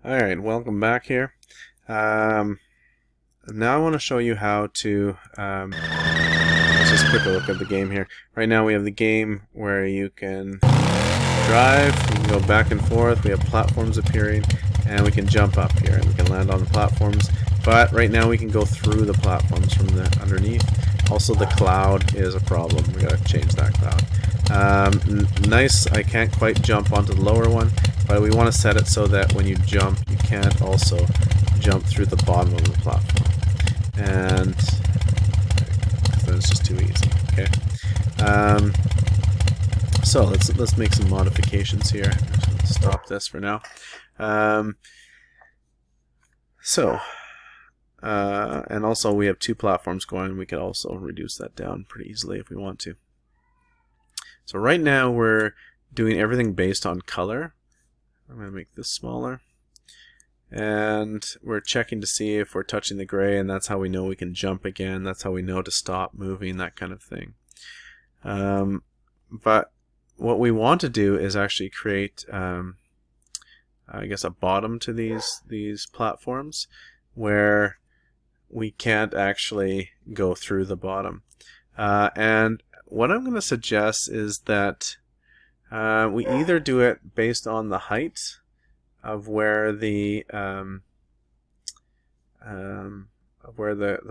Alright, welcome back here. Now I want to show you how to, let's just quick a look at the game here. Right now we have the game where you can drive, you can go back and forth, we have platforms appearing, and we can jump up here and we can land on the platforms. But right now we can go through the platforms from the underneath. Also the cloud is a problem, we gotta change that cloud. Nice, I can't quite jump onto the lower one, but we want to set it so that when you jump, you can't also jump through the bottom of the platform. And then it's just too easy. Okay. So let's make some modifications here. Stop this for now. And also we have two platforms going. We could also reduce that down pretty easily if we want to. So right now we're doing everything based on color. I'm going to make this smaller. And we're checking to see if we're touching the gray, and that's how we know we can jump again. That's how we know to stop moving, that kind of thing. But what we want to do is actually create, I guess, a bottom to these platforms where we can't actually go through the bottom. And what I'm going to suggest is that we either do it based on the height of where the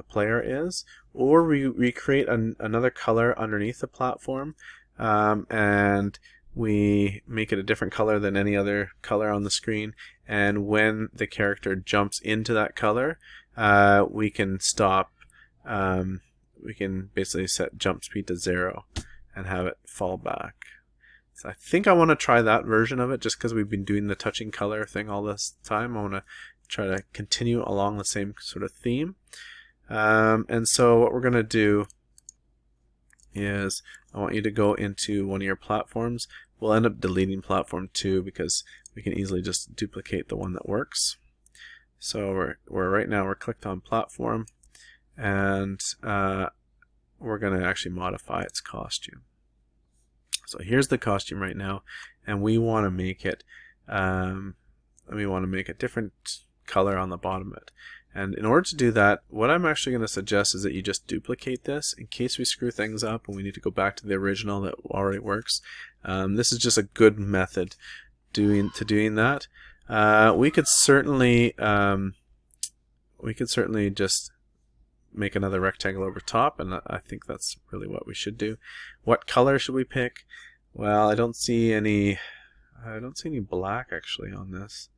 player is, or we create another color underneath the platform, and we make it a different color than any other color on the screen. And when the character jumps into that color, we can stop. We can basically set jump speed to 0 and have it fall back. So I think I want to try that version of it just because we've been doing the touching color thing all this time. I want to try to continue along the same sort of theme. And so what we're going to do is I want you to go into one of your platforms. We'll end up deleting platform 2 because we can easily just duplicate the one that works. So we're right now we're clicked on platform, and we're going to actually modify its costume. So here's the costume right now, and we want to make it a different color on the bottom of it. And in order to do that, what I'm actually going to suggest is that you just duplicate this in case we screw things up and we need to go back to the original that already works. This is just a good method doing that. We could certainly just make another rectangle over top, and I think that's really what we should do. What color should we pick? Well, I don't see any black actually on this.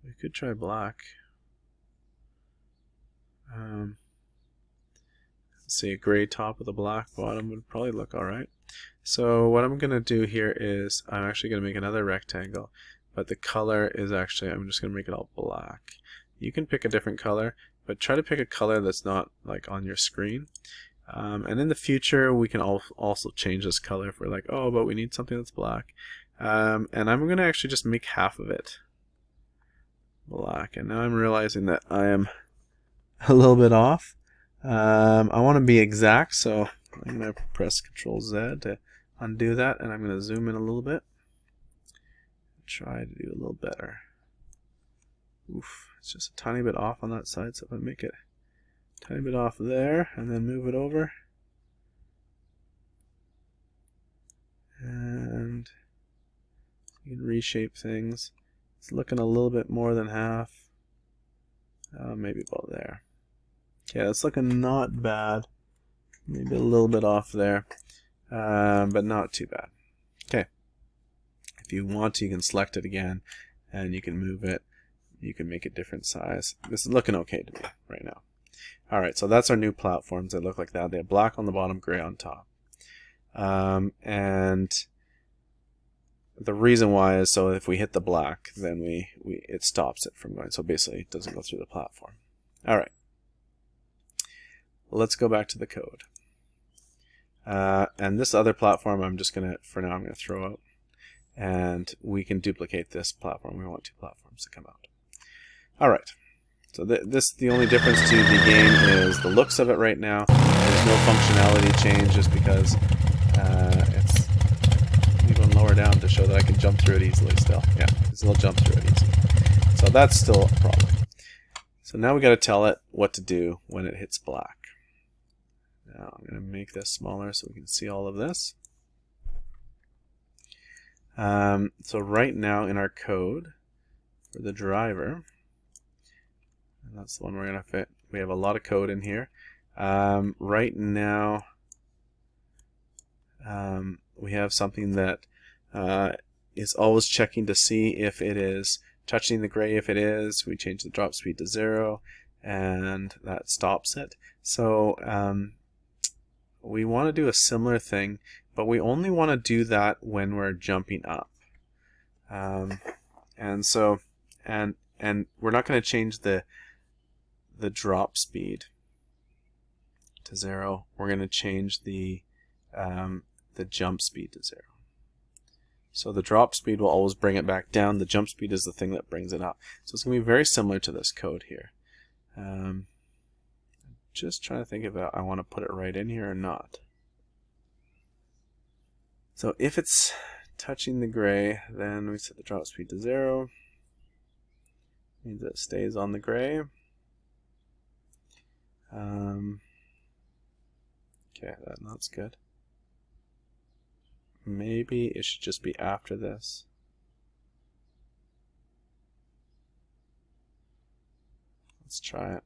We could try black. Let's see, a gray top with a black bottom would probably look alright. So what I'm going to do here is I'm actually going to make another rectangle, but the color is actually, I'm just going to make it all black. You can pick a different color, but try to pick a color that's not like on your screen. And in the future we can also change this color if we're like, oh, but we need something that's black. And I'm going to actually just make half of it black. And now I'm realizing that I am a little bit off. I want to be exact, so I'm going to press Ctrl Z to undo that, and I'm going to zoom in a little bit. Try to do a little better. Oof, it's just a tiny bit off on that side, so if I make it a tiny bit off there and then move it over, and you can reshape things. It's looking a little bit more than half, maybe about there. Okay, it's looking not bad, maybe a little bit off there, but not too bad. Okay, if you want to, you can select it again and you can move it. You can make it different size. This is looking okay to me right now. Alright, so that's our new platforms. They look like that. They have black on the bottom, gray on top. And the reason why is so if we hit the black, then it stops it from going. So basically it doesn't go through the platform. Alright. Let's go back to the code. And this other platform I'm just going to, for now, I'm going to throw out. And we can duplicate this platform. We want two platforms to come out. Alright, so the only difference to the game is the looks of it right now. There's no functionality change just because it's even lower down to show that I can jump through it easily still. Yeah, I'll jump through it easy. So So that's still a problem. So now we got to tell it what to do when it hits black. Now I'm going to make this smaller so we can see all of this. So right now in our code for the driver, and that's the one we're going to fit, we have a lot of code in here. Right now we have something that is always checking to see if it is touching the gray. If it is, we change the drop speed to 0 and that stops it. So we want to do a similar thing, but we only want to do that when we're jumping up. And we're not going to change the drop speed to 0. We're going to change the jump speed to 0. So the drop speed will always bring it back down. The jump speed is the thing that brings it up. So it's going to be very similar to this code here. Just trying to think if I want to put it right in here or not. So if it's touching the gray, then we set the drop speed to 0. Means it stays on the gray. Okay, that's good. Maybe it should just be after this. Let's try it.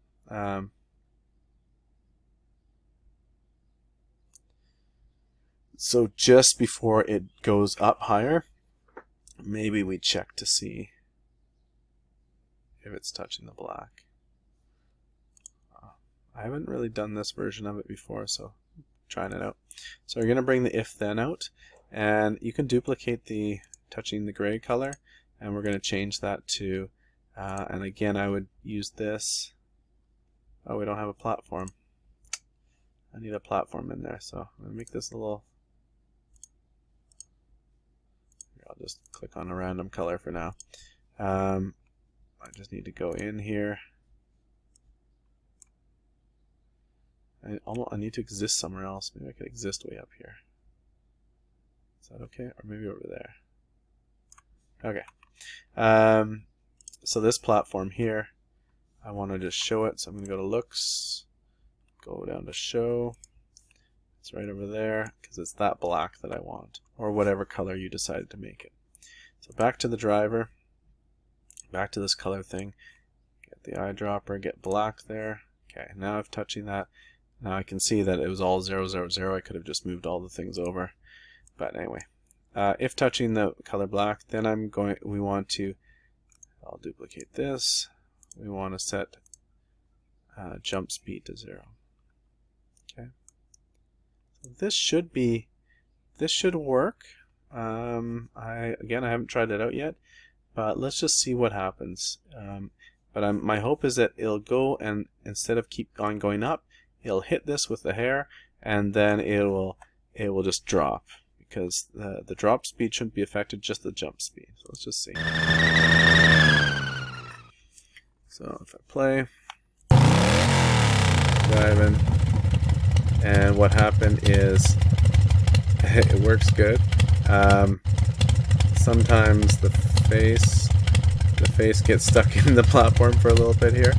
So just before it goes up higher, maybe we check to see if it's touching the black. I haven't really done this version of it before, so I'm trying it out. So we're going to bring the if then out, and you can duplicate the touching the gray color, and we're going to change that to, and again I would use this. Oh, we don't have a platform. I need a platform in there, so I'm going to make this a little. I'll just click on a random color for now. I just need to go in here. I need to exist somewhere else. Maybe I could exist way up here. Is that okay? Or maybe over there. Okay. So this platform here, I want to just show it. So I'm going to go to looks, go down to show. It's right over there because it's that black that I want, or whatever color you decided to make it. So back to the driver, back to this color thing, get the eyedropper, get black there. Okay, now I'm touching that. Now I can see that it was all 0, 0, 0. I could have just moved all the things over. But anyway, if touching the color black, then we want to, I'll duplicate this. We want to set jump speed to 0. Okay. So this should work. Again, I haven't tried it out yet, but let's just see what happens. But my hope is that it'll go, and instead of keep on going up, it'll hit this with the hair, and then it will just drop, because the drop speed shouldn't be affected, just the jump speed. So let's just see. So if I play, driving, and what happened is it works good. Sometimes the face gets stuck in the platform for a little bit here.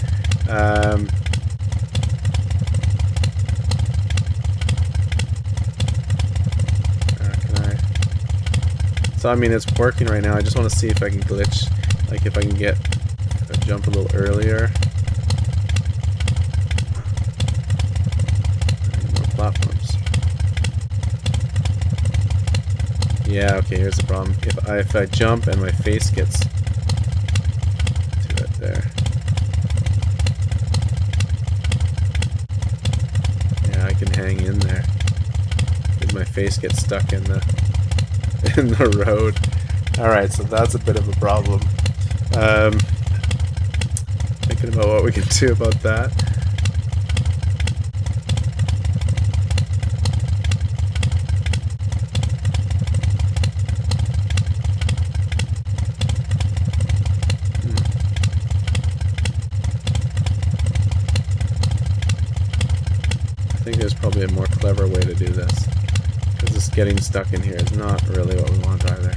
So I mean, it's working right now. I just want to see if I can glitch, like if I can get a jump a little earlier. More platforms. Yeah, okay, here's the problem. If I jump and my face gets to it there. Yeah, I can hang in there. Because my face gets stuck in the road. Alright, so that's a bit of a problem. Thinking about what we can do about that. I think there's probably a more clever way to do this. Because this getting stuck in here is not really what we want either.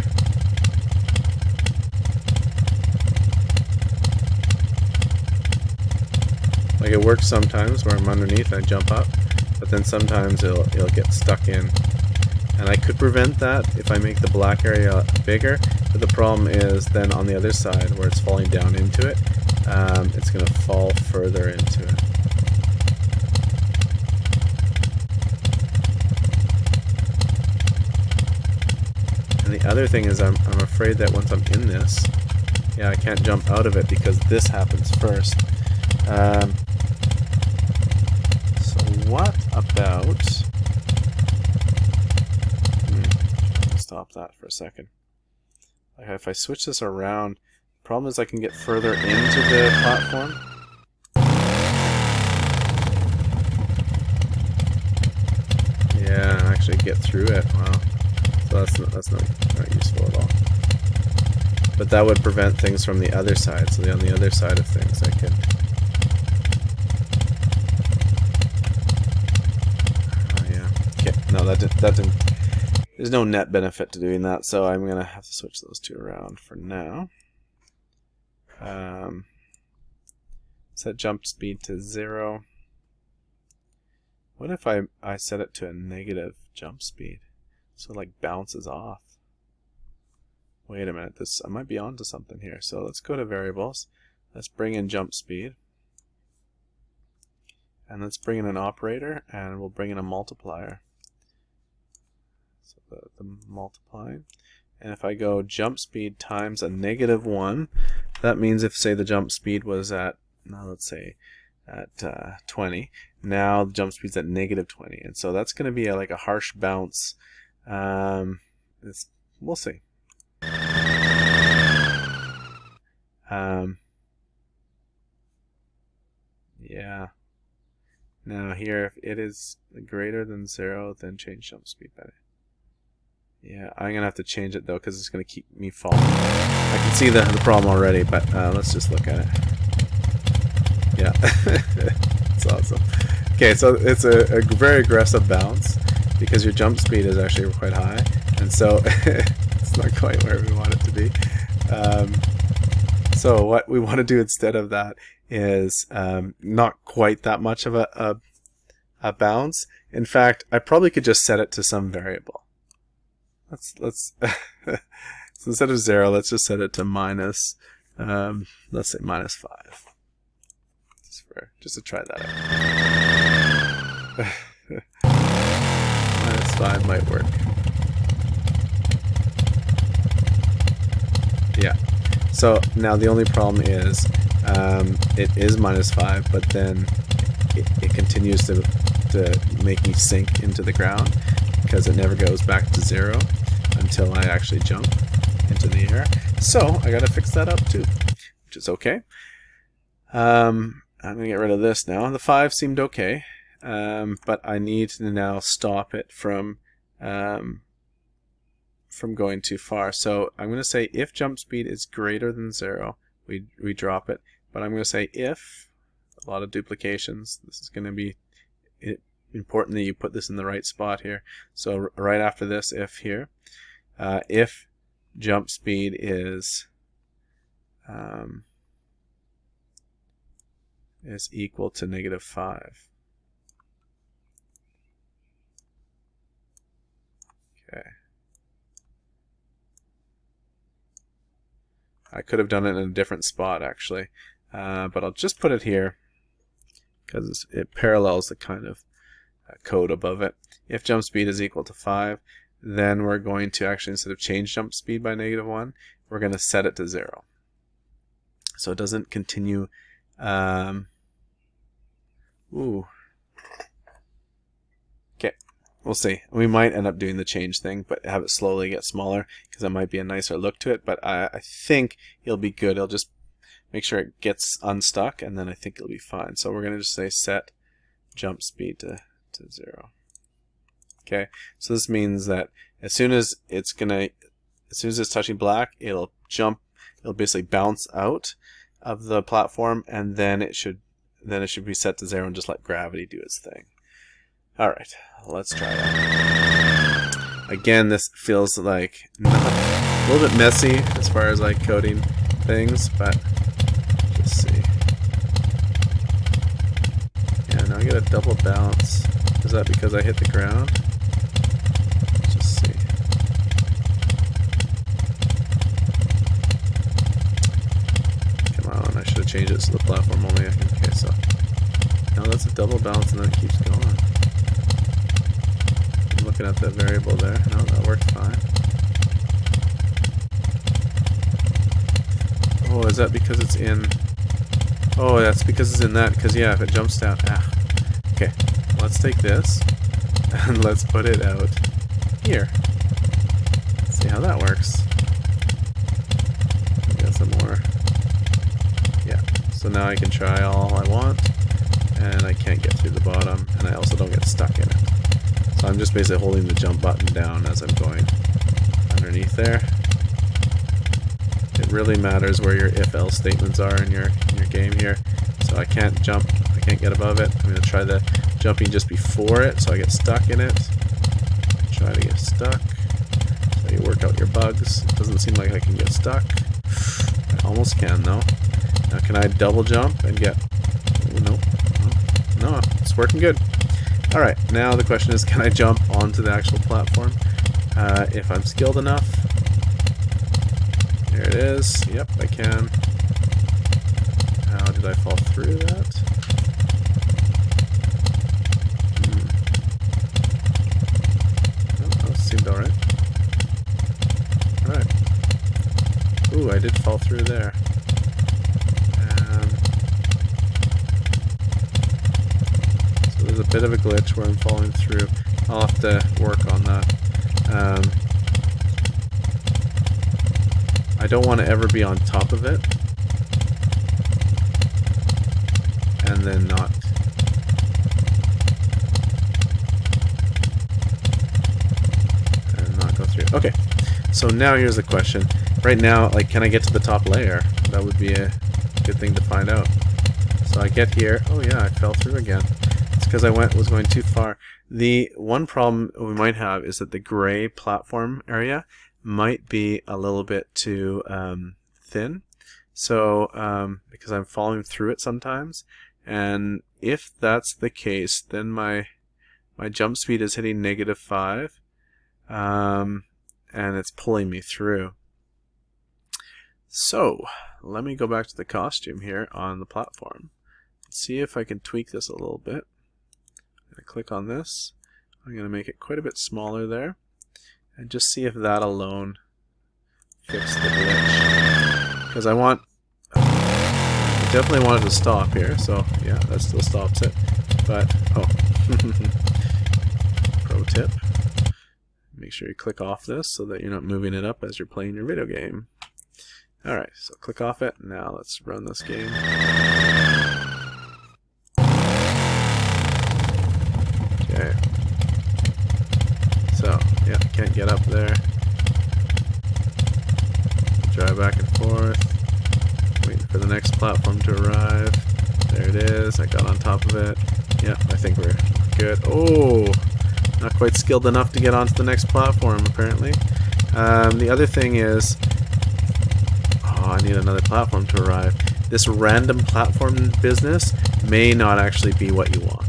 Like, it works sometimes where I'm underneath and I jump up, but then sometimes it'll get stuck in. And I could prevent that if I make the black area bigger, but the problem is then on the other side where it's falling down into it, it's going to fall further into it. And the other thing is I'm afraid that once I'm in this, yeah, I can't jump out of it because this happens first. So what about... Stop that for a second. Like, if I switch this around, the problem is I can get further into the platform. Yeah, actually get through it. Wow. So that's not useful at all. But that would prevent things from the other side. So on the other side of things, I can... Oh, yeah. Okay. No, that didn't... There's no net benefit to doing that, so I'm going to have to switch those two around for now. Set jump speed to 0. What if I set it to a negative jump speed? So it like bounces off. Wait a minute, I might be onto something here. So let's go to variables. Let's bring in jump speed. And let's bring in an operator, and we'll bring in a multiplier. So the multiplying. And if I go jump speed times a -1, that means if, say, the jump speed was at, now let's say, at 20, now the jump speed's at -20. And so that's going to be like a harsh bounce. We'll see. Yeah. Now here, if it is greater than 0, then change jump speed by it. Yeah, I'm going to have to change it though because it's going to keep me falling. I can see the problem already, but let's just look at it. Yeah, it's awesome. Okay, so it's a very aggressive bounce because your jump speed is actually quite high, and so it's not quite where we want it to be. So what we want to do instead of that is not quite that much of a bounce. In fact, I probably could just set it to some variable. Let's so instead of 0, let's just set it to minus, let's say -5. Just to try that out. -5 might work. Yeah. So now the only problem is it is -5, but then it continues to make me sink into the ground because it never goes back to 0 until I actually jump into the air. So I gotta fix that up too, which is okay. I'm gonna get rid of this now. The 5 seemed okay, but I need to now stop it from going too far. So I'm gonna say if jump speed is greater than 0, we drop it. But I'm gonna say if, a lot of duplications. This is gonna be important that you put this in the right spot here. So right after this, if here, if jump speed is equal to -5. Okay. I could have done it in a different spot actually, but I'll just put it here because it parallels the kind of code above it. If jump speed is equal to 5, then we're going to actually, instead of change jump speed by -1, we're going to set it to 0. So it doesn't continue. Okay, we'll see. We might end up doing the change thing, but have it slowly get smaller because it might be a nicer look to it. But I think it'll be good. It'll just make sure it gets unstuck, and then I think it'll be fine. So we're going to just say set jump speed to 0. Okay, so this means that as soon as it's touching black, it'll basically bounce out of the platform, and then it should be set to 0 and just let gravity do its thing. All right, let's try that. Again, this feels like a little bit messy as far as like coding things, but just see. I get a double bounce. Is that because I hit the ground? Let's just see. Come on, I should have changed it to the platform only. Okay, so now that's a double bounce and then it keeps going. I'm looking at the variable there. No, that worked fine. Oh, is that because it's in... Oh, that's because it's in that, because yeah, if it jumps down... Ah. Okay, let's take this, and let's put it out here. Let's see how that works. Got some more... Yeah, so now I can try all I want, and I can't get through the bottom, and I also don't get stuck in it. So I'm just basically holding the jump button down as I'm going underneath there. It really matters where your if-else statements are in your game here. So I can't jump, I can't get above it. I'm going to try the jumping just before it so I get stuck in it. Try to get stuck. So you work out your bugs. It doesn't seem like I can get stuck. I almost can though. Now can I double jump and get... Oh, no. No, it's working good. Alright, now the question is, can I jump onto the actual platform? If I'm skilled enough. There it is. Yep, I can. How did I fall through that? Oh, that seemed alright. Alright. Ooh, I did fall through there. So there's a bit of a glitch where I'm falling through. I'll have to work on that. I don't want to ever be on top of it and then not go through. Okay, so now here's the question. Right now, like, can I get to the top layer? That would be a good thing to find out. So I get here. Oh yeah, I fell through again. It's because I was going too far. The one problem we might have is that the gray platform area might be a little bit too thin. So because I'm falling through it sometimes, and if that's the case, then my jump speed is hitting -5, and it's pulling me through. So let me go back to the costume here on the platform. See if I can tweak this a little bit. I'm going to click on this. I'm going to make it quite a bit smaller there, and just see if that alone fixes the glitch. Because I definitely want it to stop here, so yeah, that still stops it. But, oh, pro tip, make sure you click off this so that you're not moving it up as you're playing your video game. Alright, so click off it. Now let's run this game. Okay. So, yeah, can't get up there. Drive back and forth. Waiting for the next platform to arrive. There it is. I got on top of it. Yeah, I think we're good. Oh! Not quite skilled enough to get onto the next platform, apparently. The other thing is... Oh, I need another platform to arrive. This random platform business may not actually be what you want.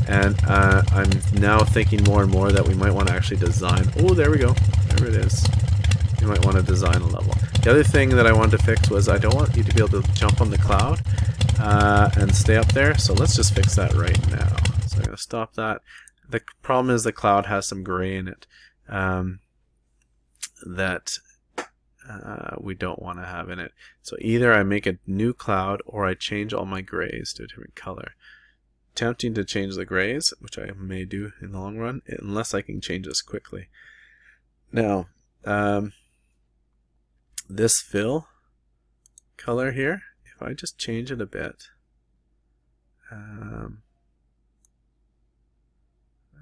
And I'm now thinking more and more that we might want to actually design... Oh, there we go. There it is. You might want to design a level. The other thing that I wanted to fix was I don't want you to be able to jump on the cloud and stay up there. So let's just fix that right now. So I'm going to stop that. The problem is the cloud has some gray in it that we don't want to have in it. So either I make a new cloud or I change all my grays to a different color. Tempting to change the grays, which I may do in the long run, unless I can change this quickly. Now, this fill color here, if I just change it a bit, let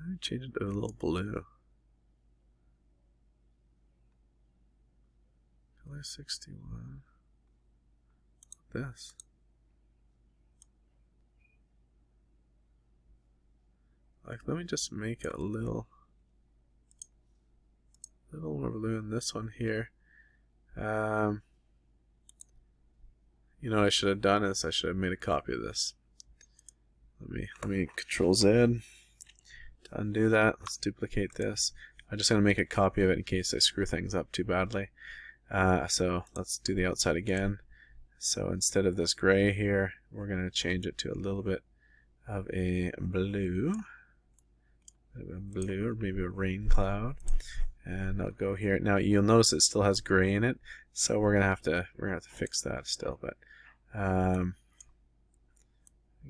me change it to a little blue. Color 61. This. Like, let me just make it a little more blue in this one here. You know what I should have done is I should have made a copy of this. Let me Control Z to undo that. Let's duplicate this. I'm just going to make a copy of it in case I screw things up too badly. So let's do the outside again. So instead of this gray here, we're going to change it to a little bit of a blue. Or maybe a rain cloud. And I'll go here. Now you'll notice it still has gray in it, so we're gonna have to fix that still. But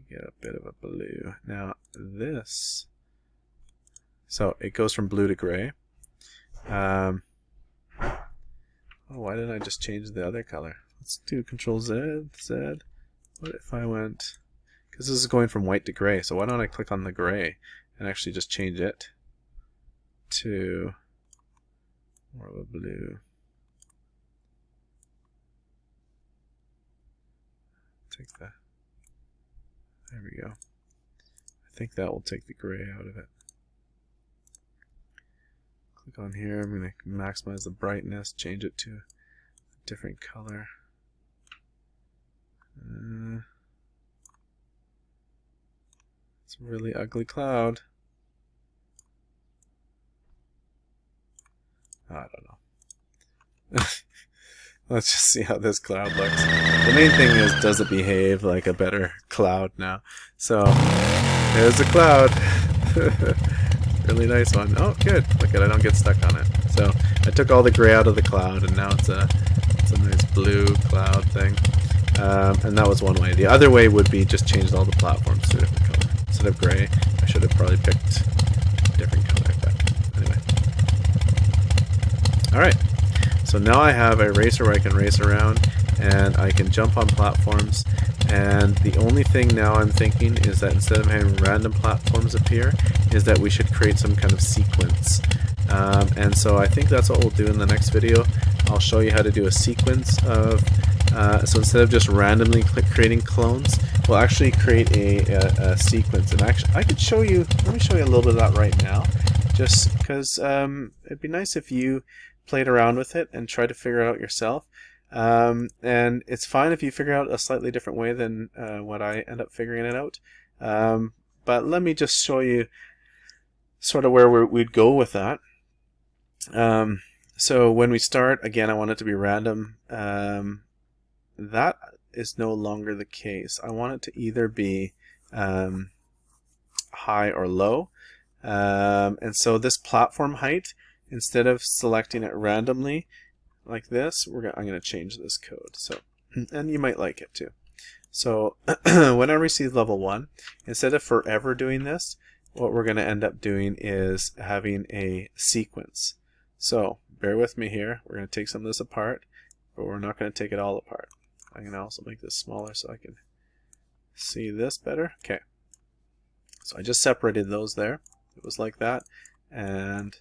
get a bit of a blue. Now this, so it goes from blue to gray. Oh, why didn't I just change the other color? Let's do Control Z. What if I went? Because this is going from white to gray. So why don't I click on the gray and actually just change it to more of a blue. Take that. There we go. I think that will take the gray out of it. Click on here. I'm going to maximize the brightness, change it to a different color. It's a really ugly cloud. I don't know. Let's just see how this cloud looks. The main thing is, does it behave like a better cloud now? So, there's a cloud. Really nice one. Oh, good. Look at it, I don't get stuck on it. So, I took all the gray out of the cloud, and now it's a nice blue cloud thing. And that was one way. The other way would be just change all the platforms to a different color. Instead of gray, I should have probably picked a different color, but anyway. Alright, so now I have a racer where I can race around and I can jump on platforms, and the only thing now I'm thinking is that instead of having random platforms appear, is that we should create some kind of sequence. And so I think that's what we'll do in the next video. I'll show you how to do a sequence of, so instead of just randomly creating clones, we'll actually create a sequence. And actually, I could show you, let me show you a little bit of that right now, just because it'd be nice if you played around with it and tried to figure it out yourself. And it's fine if you figure out a slightly different way than what I end up figuring it out. But let me just show you sort of where we'd go with that. So when we start, again, I want it to be random. That is no longer the case. I want it to either be high or low. And so this platform height, instead of selecting it randomly like this, I'm going to change this code. So, and you might like it too. So whenever we see level 1, instead of forever doing this, what we're going to end up doing is having a sequence. So bear with me here. We're going to take some of this apart, but we're not going to take it all apart. I'm going to also make this smaller so I can see this better. Okay. So I just separated those there. It was like that. And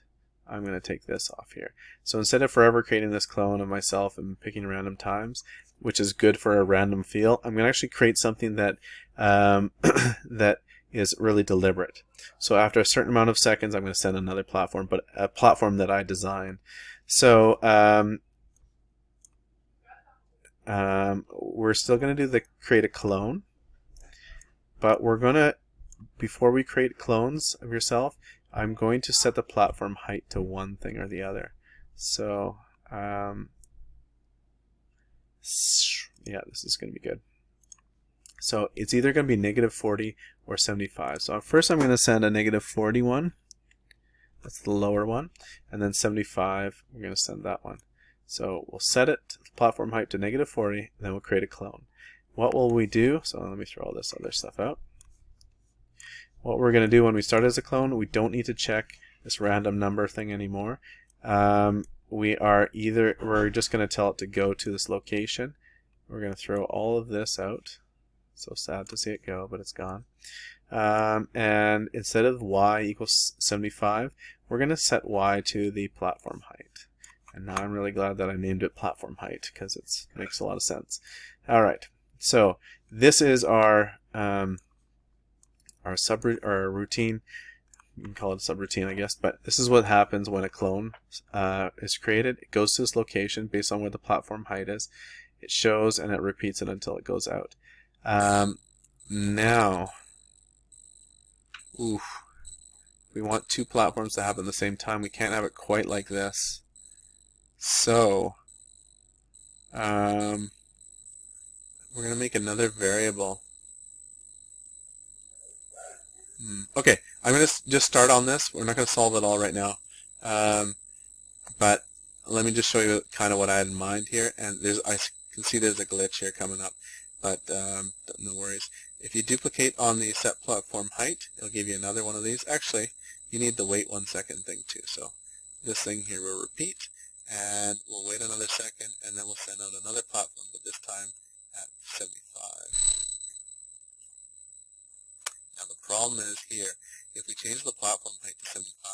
I'm going to take this off here. So instead of forever creating this clone of myself and picking random times, which is good for a random feel, I'm going to actually create something that that is really deliberate. So after a certain amount of seconds, I'm going to send another platform, but a platform that I design. So we're still going to do the create a clone, but we're going to, before we create clones of yourself, I'm going to set the platform height to one thing or the other. So yeah, this is going to be good. So it's either going to be -40 or 75. So first I'm going to send a -40 one. That's the lower one. And then 75, we're going to send that one. So we'll set it, platform height, to -40, then we'll create a clone. What will we do? So let me throw all this other stuff out. What we're going to do when we start as a clone, we don't need to check this random number thing anymore. We're just going to tell it to go to this location. We're going to throw all of this out. So sad to see it go, but it's gone. And instead of y equals 75, we're going to set y to the platform height. And now I'm really glad that I named it platform height, because it makes a lot of sense. All right, so this is our routine. You can call it a subroutine, I guess, but this is what happens when a clone is created. It goes to this location based on where the platform height is. It shows and it repeats it until it goes out. Now, Oof. We want two platforms to happen at the same time. We can't have it quite like this. So, we're going to make another variable. Okay, I'm going to just start on this. We're not going to solve it all right now. But let me just show you kind of what I had in mind here. And I can see there's a glitch here coming up, but no worries. If you duplicate on the set platform height, it'll give you another one of these. Actually, you need the wait 1 second thing too. So this thing here will repeat, and we'll wait another second, and then we'll send out another platform, but this time at 75. Now the problem is here, if we change the platform height to 75,